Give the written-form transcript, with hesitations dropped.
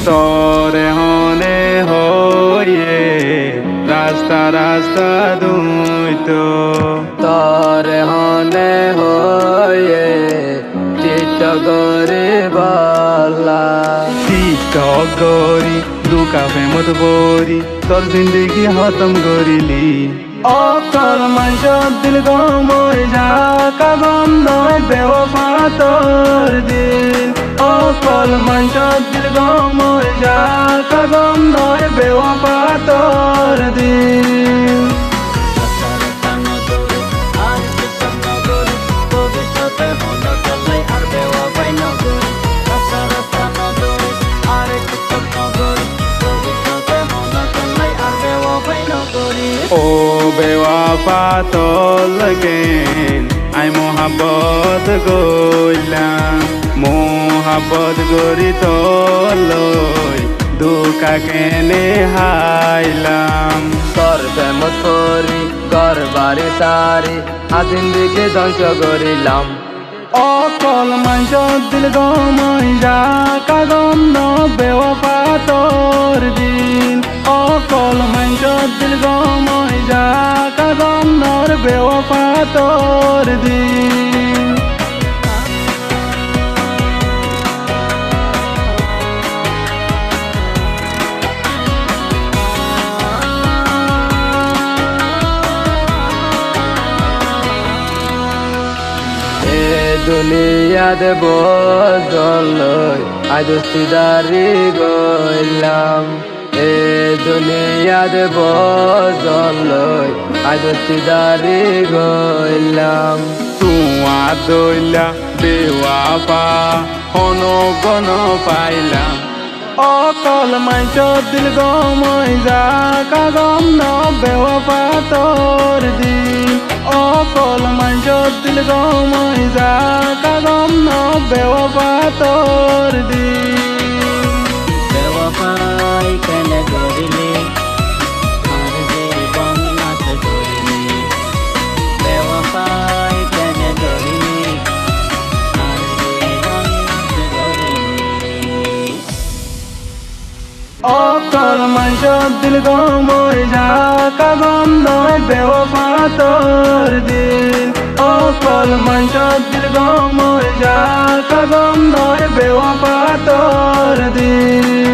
তরে হনে হয়ে রাস্তা রাস্তা দুইতো তরে হনে হয়ে চিত্তগরি বালা টিকটক দুকা ফেমত বরি তোর জিন্দগি খতম করিলি অকল মাইশ দিল গমই যা কাগম নয় বেওফা তোর দিল অকল মাইশ দিল গমই যা কাগম নয় বেওফা তোর দিল ও বেওয়াফা তোর লাগেন আই মোহাব্বত গইলাম মোহাব্বত গরি তোর লই দুকা কেনে হাইলাম তোর প্রেমত করি ঘর বাড়ি সারি জিন্দিগি ধ্বংস করিলাম অকল মাইশ দিল গমই যা কাগম ন বেওয়াফা তোর দিন অকল মাইশ দিল গমই যা কাগম নর বেওয়াফা তোর দিন দুনিয়াত বদলই আজ সিদারি গইলাম এ দুনিয়াত বদলই আজ সিদারি গইলাম তুয়া দইলা বেওয়াফা হন গন পাইলাম অকল মাইশ দিল গমই যা কাগম ন বেওয়াফা তোর দিন অকল মাইশ দিল গমই যা কাগম ন বেওয়াফা তোর দিন বেওয়াফাই কেন করিলি আর জীবন নাশ করিলি বেওয়াফাই কেন করিলি আর জীবন নাশ করিলি অকল মাইশ দিল গমই যা কাগম নয় বেওয়াফা তোর দিন অকল মাইশ দিল গমই যা কাগম নয় বেওয়াফা তোর দিন